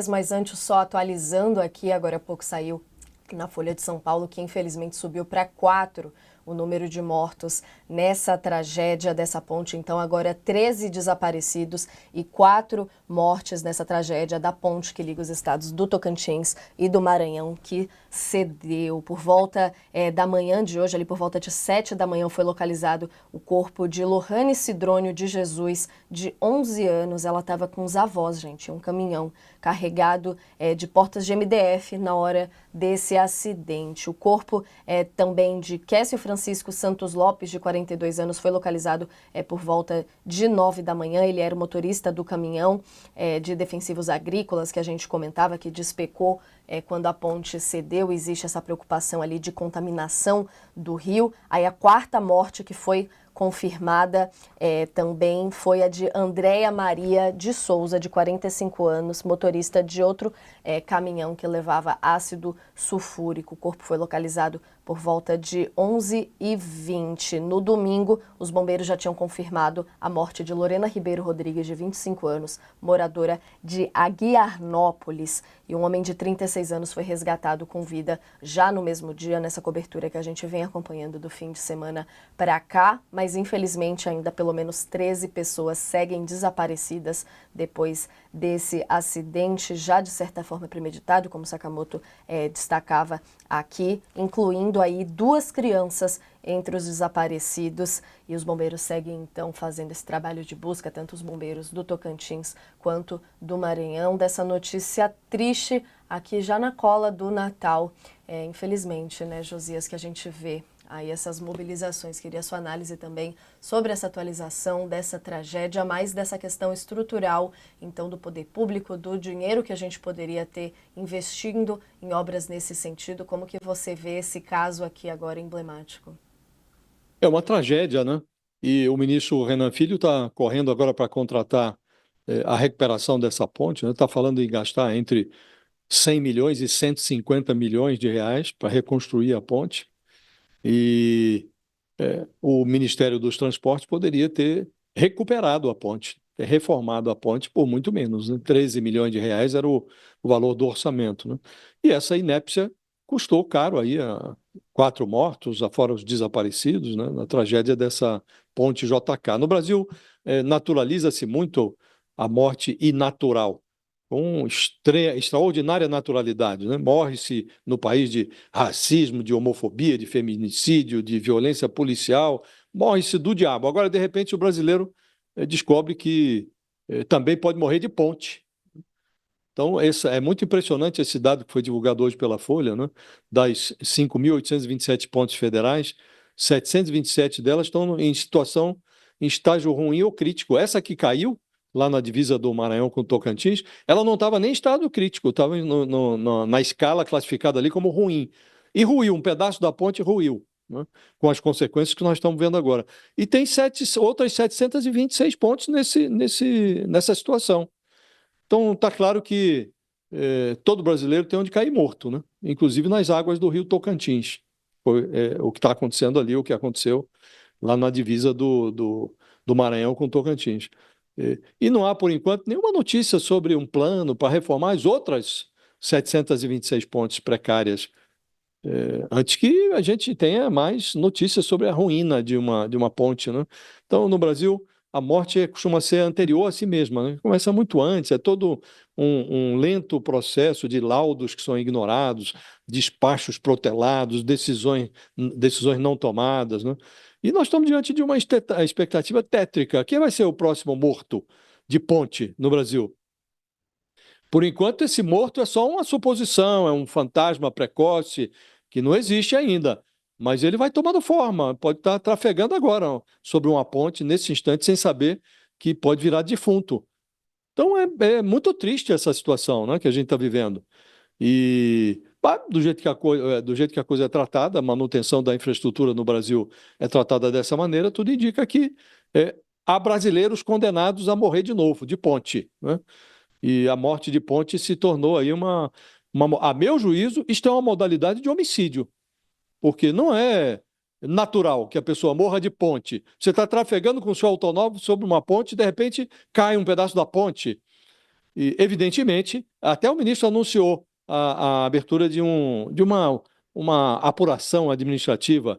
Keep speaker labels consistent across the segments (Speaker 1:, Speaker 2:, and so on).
Speaker 1: Mas antes, só atualizando aqui, agora há pouco saiu na Folha de São Paulo que infelizmente subiu para 4 o número de mortos nessa tragédia dessa ponte. Então, agora 13 desaparecidos e 4 mortes nessa tragédia da ponte que liga os estados do Tocantins e do Maranhão, que cedeu. Por volta da manhã de hoje, ali por volta de 7 da manhã, foi localizado o corpo de Lohane Sidrônio de Jesus, de 11 anos. Ela estava com os avós, gente, um caminhão carregado de portas de MDF na hora desse acidente. O corpo também de Kécio Francisco Santos Lopes, de 42 anos, foi localizado por volta de 9 da manhã. Ele era o motorista do caminhão de defensivos agrícolas que a gente comentava, que despecou quando a ponte cedeu. Existe essa preocupação ali de contaminação do rio. Aí a quarta morte que foi confirmada também foi a de Andréia Maria de Souza, de 45 anos, motorista de outro caminhão que levava ácido sulfúrico. O corpo foi localizado por volta de 11h20. No domingo, os bombeiros já tinham confirmado a morte de Lorena Ribeiro Rodrigues, de 25 anos, moradora de Aguiarnópolis. E um homem de 36 anos foi resgatado com vida já no mesmo dia, nessa cobertura que a gente vem acompanhando do fim de semana para cá. Mas, infelizmente, ainda pelo menos 13 pessoas seguem desaparecidas depois desse acidente, já de certa forma premeditado, como Sakamoto destacava aqui, incluindo aí 2 crianças entre os desaparecidos. E os bombeiros seguem, então, fazendo esse trabalho de busca, tanto os bombeiros do Tocantins quanto do Maranhão, dessa notícia triste aqui já na cola do Natal. Infelizmente, né, Josias, que a gente vê aí essas mobilizações. Queria a sua análise também sobre essa atualização dessa tragédia, mais dessa questão estrutural, então, do poder público, do dinheiro que a gente poderia ter investindo em obras nesse sentido. Como que você vê esse caso aqui agora emblemático?
Speaker 2: É uma tragédia, né? E o ministro Renan Filho está correndo agora para contratar a recuperação dessa ponte, né? Está falando em gastar entre 100 milhões e 150 milhões de reais para reconstruir a ponte. E o Ministério dos Transportes poderia ter recuperado a ponte, reformado a ponte por muito menos, né? 13 milhões de reais era o valor do orçamento, né? E essa inépcia custou caro aí a 4 mortos, afora os desaparecidos, né? Na tragédia dessa ponte JK. No Brasil, naturaliza-se muito a morte inatural, com extraordinária naturalidade, né? Morre-se no país de racismo, de homofobia, de feminicídio, de violência policial, morre-se do diabo. Agora, de repente, o brasileiro descobre que também pode morrer de ponte. Então, é muito impressionante esse dado que foi divulgado hoje pela Folha, né? Das 5.827 pontes federais, 727 delas estão em estágio ruim ou crítico. Essa que caiu, lá na divisa do Maranhão com o Tocantins, ela não estava nem em estado crítico, estava na escala classificada ali como ruim. E ruiu, um pedaço da ponte ruiu, né? Com as consequências que nós estamos vendo agora. E tem outras 726 pontes nessa situação. Então, está claro que todo brasileiro tem onde cair morto, né? Inclusive nas águas do rio Tocantins. Foi, o que está acontecendo ali, o que aconteceu lá na divisa do Maranhão com Tocantins. E não há, por enquanto, nenhuma notícia sobre um plano para reformar as outras 726 pontes precárias, antes que a gente tenha mais notícias sobre a ruína de uma ponte, né? Então, no Brasil, a morte costuma ser anterior a si mesma, né? Começa muito antes, é todo um lento processo de laudos que são ignorados, despachos protelados, decisões não tomadas, né? E nós estamos diante de uma expectativa tétrica. Quem vai ser o próximo morto de ponte no Brasil? Por enquanto, esse morto é só uma suposição, é um fantasma precoce que não existe ainda. Mas ele vai tomando forma, pode estar trafegando agora ó, sobre uma ponte, nesse instante, sem saber que pode virar defunto. Então é muito triste essa situação, né, que a gente está vivendo. E do jeito que a coisa é tratada, a manutenção da infraestrutura no Brasil é tratada dessa maneira, tudo indica que há brasileiros condenados a morrer de novo, de ponte, né? E a morte de ponte se tornou aí a meu juízo, isto é uma modalidade de homicídio, porque não é natural que a pessoa morra de ponte. Você está trafegando com o seu automóvel sobre uma ponte e de repente cai um pedaço da ponte. E, evidentemente, até o ministro anunciou a abertura de uma apuração administrativa.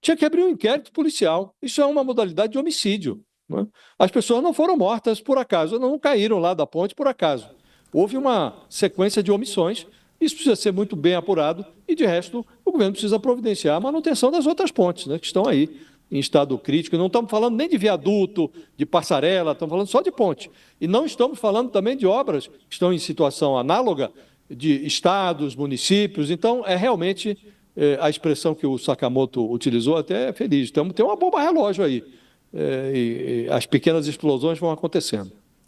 Speaker 2: Tinha que abrir um inquérito policial. Isso é uma modalidade de homicídio, né? As pessoas não foram mortas por acaso, não caíram lá da ponte por acaso. Houve uma sequência de omissões. Isso precisa ser muito bem apurado e, de resto, o governo precisa providenciar a manutenção das outras pontes, né, que estão aí em estado crítico. Não estamos falando nem de viaduto, de passarela, estamos falando só de ponte. E não estamos falando também de obras que estão em situação análoga de estados, municípios. Então, é realmente a expressão que o Sakamoto utilizou até é feliz. Tem uma bomba relógio aí. E as pequenas explosões vão acontecendo.